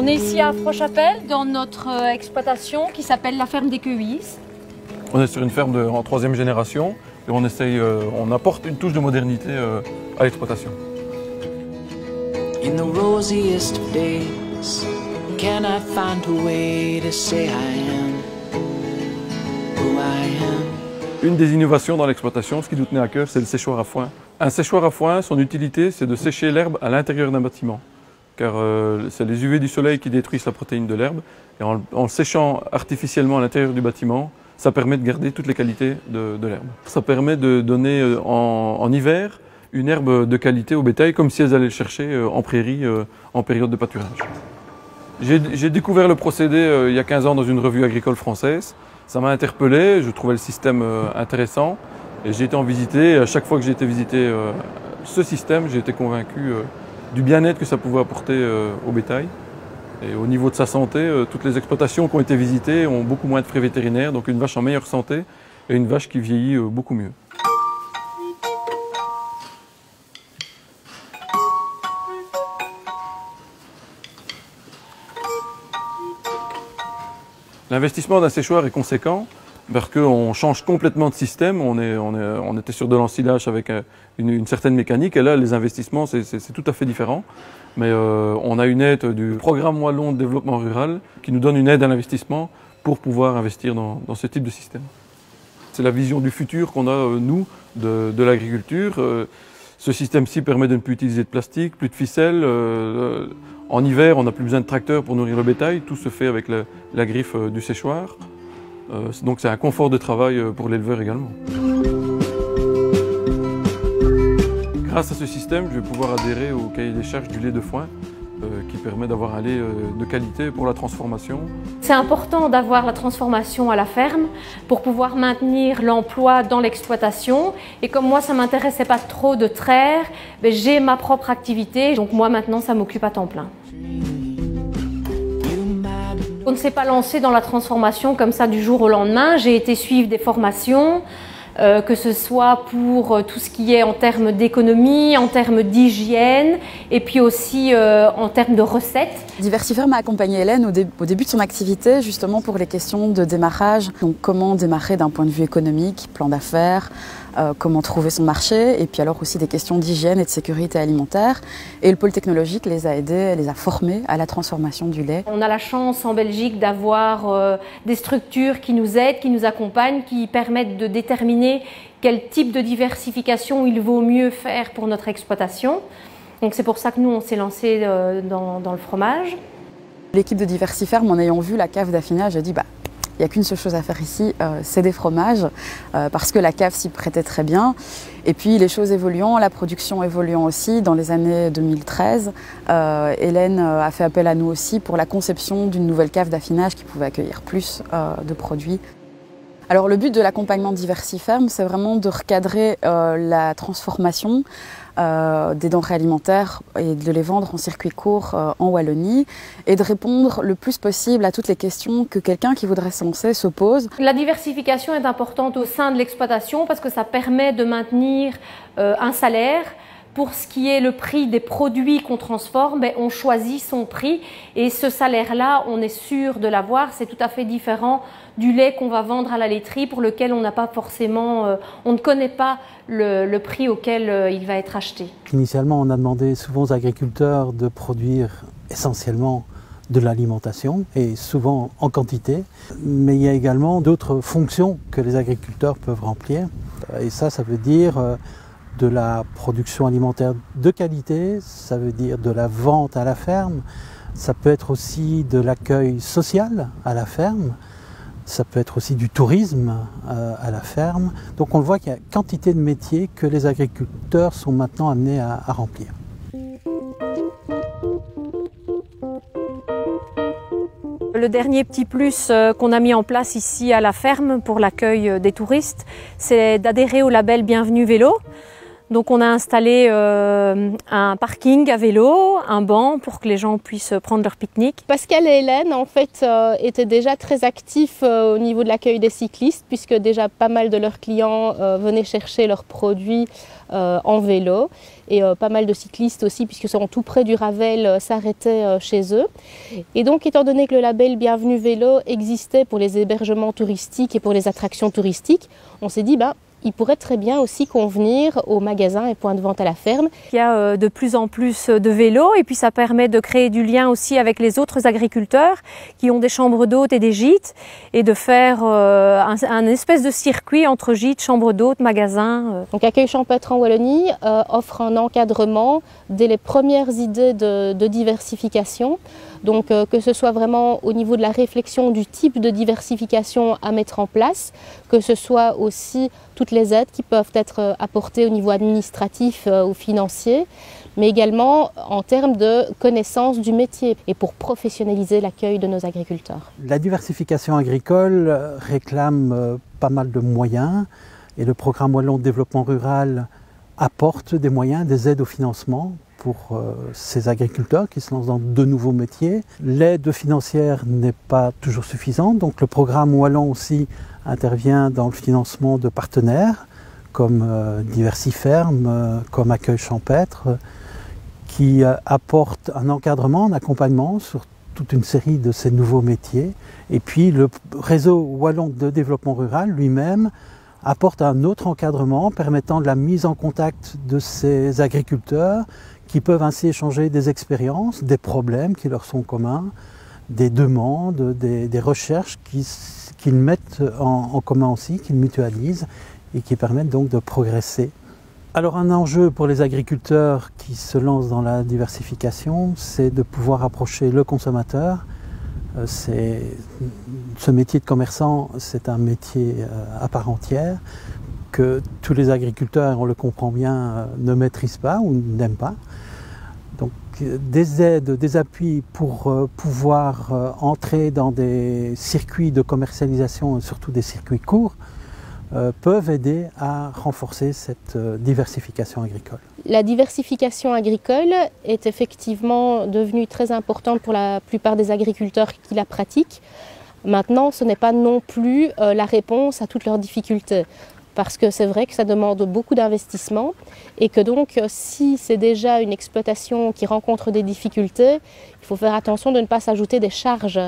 On est ici à Afrochapelle dans notre exploitation qui s'appelle la ferme des Queuillis. On est sur une ferme en 3e génération et on apporte une touche de modernité à l'exploitation. In the rosiest of days, can I find a way to say I am who I am? Une des innovations dans l'exploitation, ce qui nous tenait à cœur, c'est le séchoir à foin. Un séchoir à foin, son utilité, c'est de sécher l'herbe à l'intérieur d'un bâtiment. Car c'est les UV du soleil qui détruisent la protéine de l'herbe. Et en le séchant artificiellement à l'intérieur du bâtiment, ça permet de garder toutes les qualités de l'herbe. Ça permet de donner en hiver une herbe de qualité au bétail, comme si elles allaient le chercher en prairie en période de pâturage. J'ai découvert le procédé il y a 15 ans dans une revue agricole française. Ça m'a interpellé, je trouvais le système intéressant et j'ai été en visiter. Et à chaque fois que j'ai été visiter ce système, j'ai été convaincu du bien-être que ça pouvait apporter au bétail. Et au niveau de sa santé, toutes les exploitations qui ont été visitées ont beaucoup moins de frais vétérinaires, donc une vache en meilleure santé et une vache qui vieillit beaucoup mieux. L'investissement d'un séchoir est conséquent parce qu'on change complètement de système. On était sur de l'ensilage avec une certaine mécanique et là les investissements c'est tout à fait différent. Mais on a une aide du programme wallon de développement rural qui nous donne une aide à l'investissement pour pouvoir investir dans ce type de système. C'est la vision du futur qu'on a nous de l'agriculture. Ce système-ci permet de ne plus utiliser de plastique, plus de ficelle. En hiver, on n'a plus besoin de tracteurs pour nourrir le bétail. Tout se fait avec la griffe du séchoir. Donc c'est un confort de travail pour l'éleveur également. Grâce à ce système, je vais pouvoir adhérer au cahier des charges du lait de foin qui permet d'avoir un lait de qualité pour la transformation. C'est important d'avoir la transformation à la ferme pour pouvoir maintenir l'emploi dans l'exploitation. Et comme moi, ça ne m'intéressait pas trop de traire, j'ai ma propre activité. Donc moi, maintenant, ça m'occupe à temps plein. On ne s'est pas lancé dans la transformation comme ça du jour au lendemain. J'ai été suivre des formations. Que ce soit pour tout ce qui est en termes d'économie, en termes d'hygiène et puis aussi en termes de recettes. Diversiferm a accompagné Hélène au début de son activité justement pour les questions de démarrage. Donc comment démarrer d'un point de vue économique, plan d'affaires, comment trouver son marché et puis alors aussi des questions d'hygiène et de sécurité alimentaire. Et le pôle technologique les a aidés, les a formés à la transformation du lait. On a la chance en Belgique d'avoir des structures qui nous aident, qui nous accompagnent, qui permettent de déterminer quel type de diversification il vaut mieux faire pour notre exploitation. Donc c'est pour ça que nous on s'est lancé dans le fromage. L'équipe de Diversiferm, en ayant vu la cave d'affinage, a dit il n'y a qu'une seule chose à faire ici, c'est des fromages, parce que la cave s'y prêtait très bien. Et puis les choses évoluant, la production évoluant aussi, dans les années 2013, Hélène a fait appel à nous aussi pour la conception d'une nouvelle cave d'affinage qui pouvait accueillir plus de produits. Alors le but de l'accompagnement Diversiferm, c'est vraiment de recadrer la transformation des denrées alimentaires et de les vendre en circuit court en Wallonie et de répondre le plus possible à toutes les questions que quelqu'un qui voudrait se lancer se pose. La diversification est importante au sein de l'exploitation parce que ça permet de maintenir un salaire. Pour ce qui est le prix des produits qu'on transforme, on choisit son prix et ce salaire-là, on est sûr de l'avoir. C'est tout à fait différent du lait qu'on va vendre à la laiterie pour lequel on n'a pas forcément, on ne connaît pas le prix auquel il va être acheté. Initialement, on a demandé souvent aux agriculteurs de produire essentiellement de l'alimentation et souvent en quantité. Mais il y a également d'autres fonctions que les agriculteurs peuvent remplir. Et ça veut dire de la production alimentaire de qualité, ça veut dire de la vente à la ferme, ça peut être aussi de l'accueil social à la ferme, ça peut être aussi du tourisme à la ferme. Donc on le voit qu'il y a quantité de métiers que les agriculteurs sont maintenant amenés à remplir. Le dernier petit plus qu'on a mis en place ici à la ferme pour l'accueil des touristes, c'est d'adhérer au label Bienvenue Vélo. Donc on a installé un parking à vélo, un banc pour que les gens puissent prendre leur pique-nique. Pascal et Hélène en fait étaient déjà très actifs au niveau de l'accueil des cyclistes puisque déjà pas mal de leurs clients venaient chercher leurs produits en vélo et pas mal de cyclistes aussi puisque sont tout près du Ravel s'arrêtaient chez eux. Et donc étant donné que le label Bienvenue Vélo existait pour les hébergements touristiques et pour les attractions touristiques, on s'est dit il pourrait très bien aussi convenir aux magasins et points de vente à la ferme. Il y a de plus en plus de vélos et puis ça permet de créer du lien aussi avec les autres agriculteurs qui ont des chambres d'hôtes et des gîtes et de faire un espèce de circuit entre gîtes, chambres d'hôtes, magasins. Donc Accueil Champêtre en Wallonie offre un encadrement dès les premières idées de diversification. Donc que ce soit vraiment au niveau de la réflexion du type de diversification à mettre en place, que ce soit aussi toutes les aides qui peuvent être apportées au niveau administratif ou financier, mais également en termes de connaissance du métier et pour professionnaliser l'accueil de nos agriculteurs. La diversification agricole réclame pas mal de moyens et le programme Wallon de développement rural apporte des moyens, des aides au financement pour ces agriculteurs qui se lancent dans de nouveaux métiers. L'aide financière n'est pas toujours suffisante, donc le programme Wallon aussi intervient dans le financement de partenaires comme Diversiferme, comme Accueil Champêtre, qui apportent un encadrement, un accompagnement sur toute une série de ces nouveaux métiers. Et puis le réseau Wallon de développement rural lui-même apporte un autre encadrement permettant de la mise en contact de ces agriculteurs qui peuvent ainsi échanger des expériences, des problèmes qui leur sont communs, des demandes, des recherches qu'ils mettent en commun aussi, qu'ils mutualisent et qui permettent donc de progresser. Alors un enjeu pour les agriculteurs qui se lancent dans la diversification, c'est de pouvoir approcher le consommateur. Ce métier de commerçant, c'est un métier à part entière que tous les agriculteurs, on le comprend bien, ne maîtrisent pas ou n'aiment pas. Donc des aides, des appuis pour pouvoir entrer dans des circuits de commercialisation, et surtout des circuits courts, peuvent aider à renforcer cette diversification agricole. La diversification agricole est effectivement devenue très importante pour la plupart des agriculteurs qui la pratiquent. Maintenant, ce n'est pas non plus la réponse à toutes leurs difficultés. Parce que c'est vrai que ça demande beaucoup d'investissement et que donc si c'est déjà une exploitation qui rencontre des difficultés, il faut faire attention de ne pas s'ajouter des charges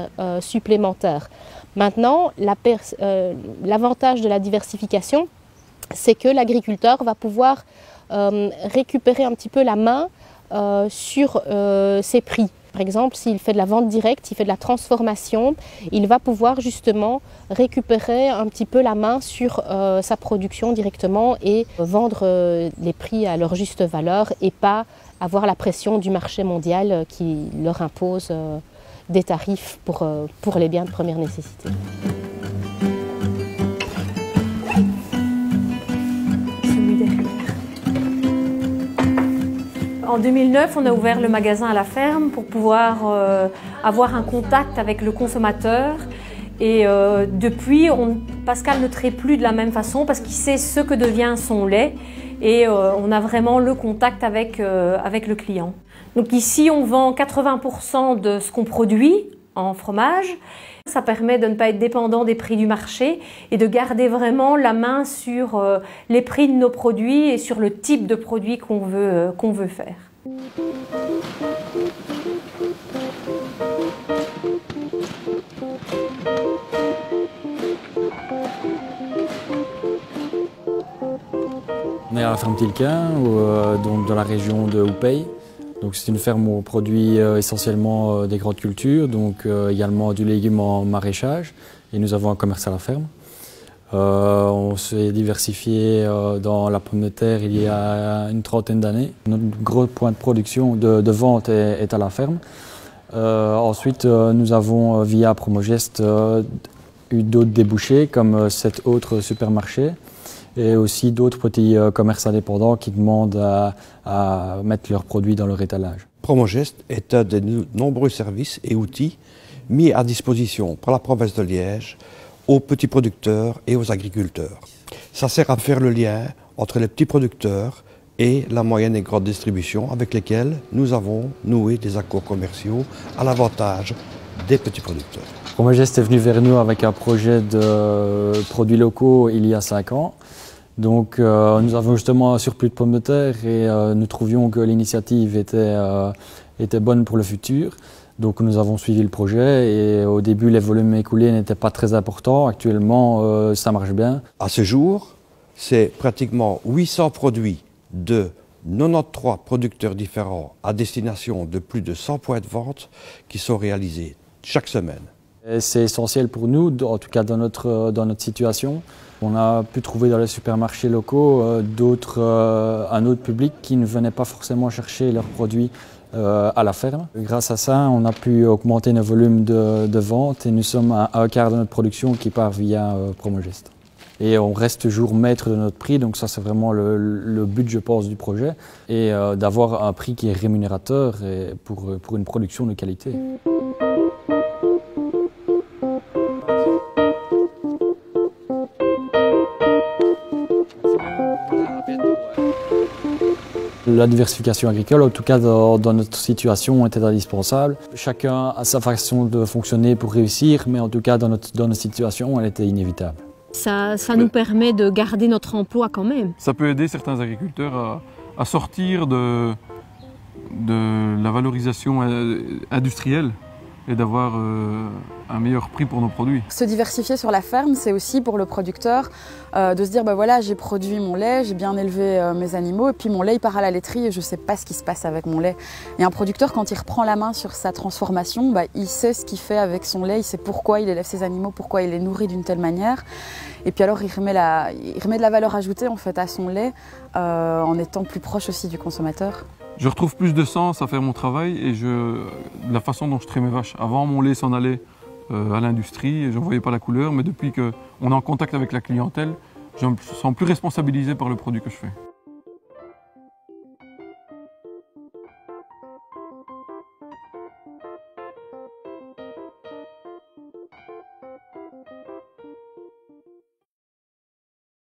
supplémentaires. Maintenant, l'avantage de la diversification, c'est que l'agriculteur va pouvoir récupérer un petit peu la main sur ses prix. Par exemple, s'il fait de la vente directe, s'il fait de la transformation, il va pouvoir justement récupérer un petit peu la main sur sa production directement et vendre les prix à leur juste valeur et pas avoir la pression du marché mondial qui leur impose des tarifs pour les biens de première nécessité. En 2009, on a ouvert le magasin à la ferme pour pouvoir avoir un contact avec le consommateur. Et depuis, Pascal ne traite plus de la même façon parce qu'il sait ce que devient son lait. Et on a vraiment le contact avec le client. Donc ici, on vend 80% de ce qu'on produit en fromage. Ça permet de ne pas être dépendant des prix du marché et de garder vraiment la main sur les prix de nos produits et sur le type de produit qu'on veut faire. On est à la ferme Tilquin, donc dans la région de Houpey. C'est une ferme où on produit essentiellement des grandes cultures, donc également du légume en maraîchage, et nous avons un commerce à la ferme. On s'est diversifié dans la pomme de terre il y a une trentaine d'années. Notre gros point de production, de vente est à la ferme. Ensuite, nous avons via Promogest eu d'autres débouchés comme cet autre supermarché. Et aussi d'autres petits commerces indépendants qui demandent à mettre leurs produits dans leur étalage. Promogest est un des nombreux services et outils mis à disposition par la province de Liège aux petits producteurs et aux agriculteurs. Ça sert à faire le lien entre les petits producteurs et la moyenne et grande distribution avec lesquelles nous avons noué des accords commerciaux à l'avantage des petits producteurs. Promogest est venu vers nous avec un projet de produits locaux il y a 5 ans. Donc nous avons justement un surplus de pommes de terre et nous trouvions que l'initiative était bonne pour le futur. Donc nous avons suivi le projet et au début les volumes écoulés n'étaient pas très importants. Actuellement ça marche bien. À ce jour, c'est pratiquement 800 produits de 93 producteurs différents à destination de plus de 100 points de vente qui sont réalisés chaque semaine. C'est essentiel pour nous, en tout cas dans notre situation. On a pu trouver dans les supermarchés locaux un autre public qui ne venait pas forcément chercher leurs produits à la ferme. Grâce à ça, on a pu augmenter nos volumes de vente et nous sommes à un quart de notre production qui part via Promogest. Et on reste toujours maître de notre prix, donc ça c'est vraiment le but, je pense, du projet, et d'avoir un prix qui est rémunérateur pour une production de qualité. La diversification agricole, en tout cas dans notre situation, était indispensable. Chacun a sa façon de fonctionner pour réussir, mais en tout cas dans notre situation, elle était inévitable. Ça nous permet de garder notre emploi quand même. Ça peut aider certains agriculteurs à sortir de la valorisation industrielle et d'avoir un meilleur prix pour nos produits. Se diversifier sur la ferme, c'est aussi pour le producteur de se dire bah voilà, j'ai produit mon lait, j'ai bien élevé mes animaux et puis mon lait il part à la laiterie et je ne sais pas ce qui se passe avec mon lait. Et un producteur, quand il reprend la main sur sa transformation, bah, il sait ce qu'il fait avec son lait, il sait pourquoi il élève ses animaux, pourquoi il les nourrit d'une telle manière. Et puis alors il remet de la valeur ajoutée en fait à son lait en étant plus proche aussi du consommateur. Je retrouve plus de sens à faire mon travail et la façon dont je traite mes vaches. Avant, mon lait s'en allait à l'industrie et je ne voyais pas la couleur, mais depuis qu'on est en contact avec la clientèle, je me sens plus responsabilisé par le produit que je fais.